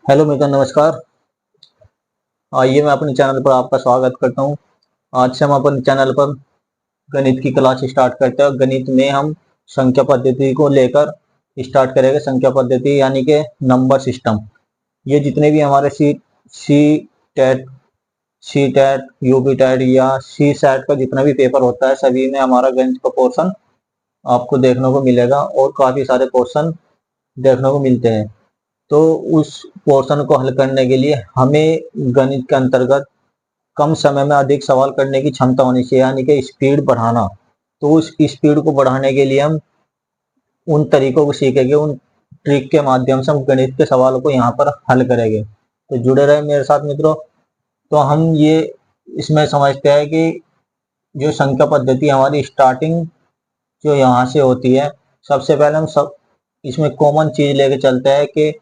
Hello मित्र, नमस्कार। आइए मैं अपने चैनल पर आपका स्वागत करता हूं। आज से हम अपने चैनल पर गणित की क्लास स्टार्ट करते हैं। गणित में हम संख्या पद्धति को लेकर स्टार्ट करेंगे। संख्या पद्धति यानी कि नंबर सिस्टम। ये जितने भी हमारे C TET C TET UP TET या सी सेट का जितना भी पेपर होता है, सभी में हमारा गणित का पोर्शन आपको देखने को मिलेगा और काफी सारे पोर्शन देखने को मिलते हैं। तो उस पोर्शन को हल करने के लिए हमें गणित के अंतर्गत कम समय में अधिक सवाल करने की क्षमता होनी चाहिए, यानी कि स्पीड बढ़ाना। तो उस स्पीड को बढ़ाने के लिए हम उन तरीकों को सीखेंगे, उन ट्रिक के माध्यम से हम गणित के सवालों को यहाँ पर हल करेंगे। तो जुड़े रहे मेरे साथ मित्रों। तो हम ये इसमें समझते हैं कि जो संख्या पद्धति हमारी स्टार्टिंग जो यहाँ से होती है, सबसे पहले हम सब इसमें कॉमन चीज लेके चलते हैं कि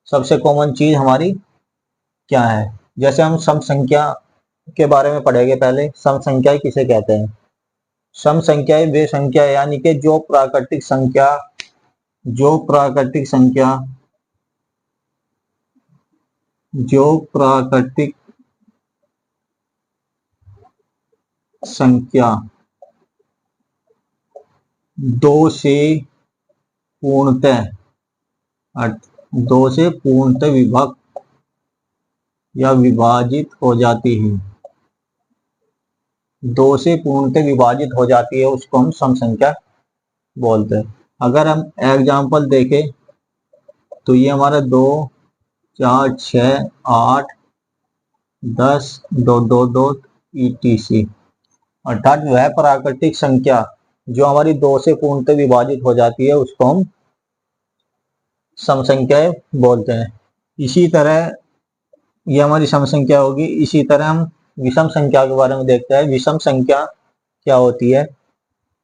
सबसे कॉमन चीज हमारी क्या है। जैसे हम सम संख्या के बारे में पढ़ेंगे। पहले सम संख्याएं किसे कहते हैं। सम संख्याएं वे संख्या यानी कि जो प्राकृतिक संख्या जो प्राकृतिक संख्या दो से पूर्णतः विभक्त या विभाजित हो जाती है। दो से पूर्णतः विभाजित हो जाती है, उसको हम सम संख्या बोलते हैं। अगर हम एग्जाम्पल देखें तो ये हमारा 2 4 6 8 10 डॉट डॉट डॉट ETC, अर्थात वह प्राकृतिक संख्या जो हमारी 2 से पूर्णतः विभाजित हो जाती है, उसको हम सम संख्याएं बोलते हैं। इसी तरह ये हमारी सम संख्या होगी। इसी तरह हम विषम संख्या के बारे में देखते हैं। विषम संख्या क्या होती है।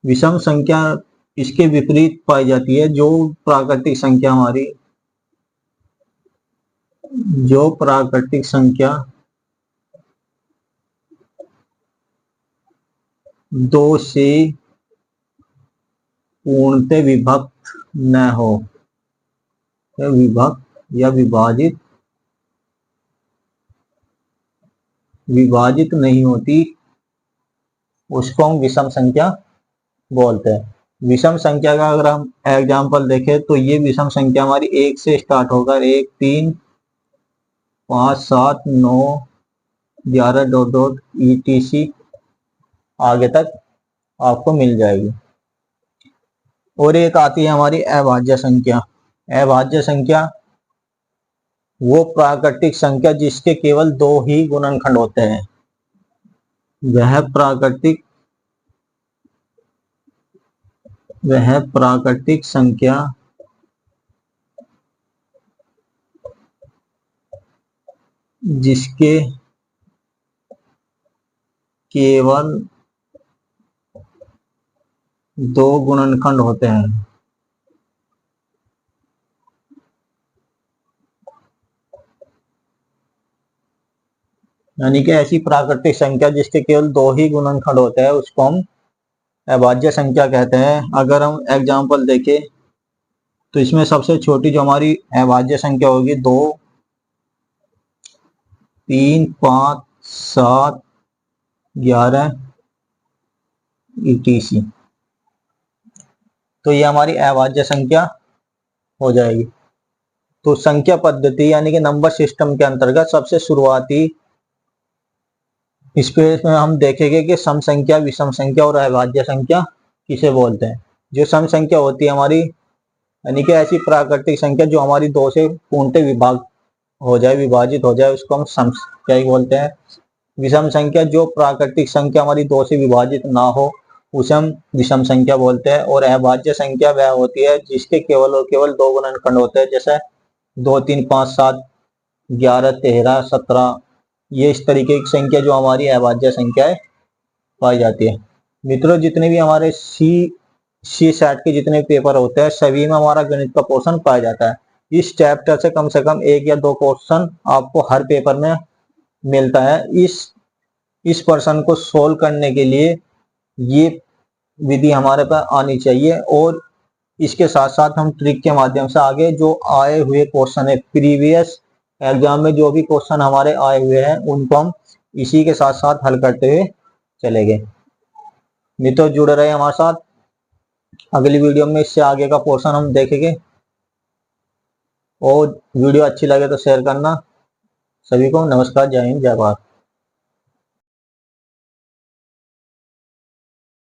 विषम संख्या इसके विपरीत पाई जाती है। जो प्राकृतिक संख्या दो से पूर्णतः विभक्त न हो, विभक्त या विभाजित नहीं होती, उसको हम विषम संख्या बोलते हैं। विषम संख्या का अगर हम एग्जाम्पल देखें तो ये विषम संख्या हमारी 1 से स्टार्ट होकर 1 3 5 7 9 11 डॉट डॉट ETC आगे तक आपको मिल जाएगी। और एक आती है हमारी अभाज्य संख्या। अभाज्य संख्या वो प्राकृतिक संख्या जिसके केवल 2 ही गुणनखंड होते हैं। वह प्राकृतिक संख्या जिसके केवल 2 गुणनखंड होते हैं। यानी कि ऐसी प्राकृतिक संख्या जिसके केवल 2 ही गुणनखंड होते हैं, उसको हम अभाज्य संख्या कहते हैं। अगर हम एग्जाम्पल देखें तो इसमें सबसे छोटी जो हमारी अभाज्य संख्या होगी 2 3 5 7 11 ETC। तो ये हमारी अभाज्य संख्या हो जाएगी। तो संख्या पद्धति यानी कि नंबर सिस्टम के अंतर्गत सबसे शुरुआती स्पेस में हम देखेंगे कि सम संख्या, विषम संख्या और अभाज्य संख्या किसे बोलते हैं। जो सम संख्या होती है हमारी, यानी कि ऐसी प्राकृतिक संख्या जो हमारी 2 से पूर्णतः विभाजित हो जाए, उसको हम सम संख्या ही बोलते हैं। विषम संख्या जो प्राकृतिक संख्या हमारी 2 से विभाजित ना हो, उसे हम विषम संख्या बोलते हैं। और अभाज्य संख्या वह होती है जिसके केवल और केवल 2 गुणनखंड होते हैं, जैसे 2 3 5 7 11 13 17। ये इस तरीके की संख्या जो हमारी अभाज्य संख्याएं पाई जाती है। मित्रों, जितने भी हमारे सी सेट के जितने पेपर होते हैं, सभी में हमारा गणित का पोर्शन पाया जाता है। इस चैप्टर से कम 1 या 2 क्वेश्चन आपको हर पेपर में मिलता है। इस प्रश्न को सोल्व करने के लिए ये विधि हमारे पास आनी चाहिए। और इसके साथ साथ हम ट्रिक के माध्यम से आगे जो आए हुए क्वेश्चन है, प्रीवियस एग्जाम में जो भी क्वेश्चन हमारे आए हुए हैं उनको हम इसी के साथ साथ हल करते हुए चलेंगे। मित्रों जुड़े रहे हमारे साथ, अगली वीडियो में इससे आगे का पोर्शन हम देखेंगे। और वीडियो अच्छी लगे तो शेयर करना। सभी को नमस्कार, जय हिंद, जय भारत।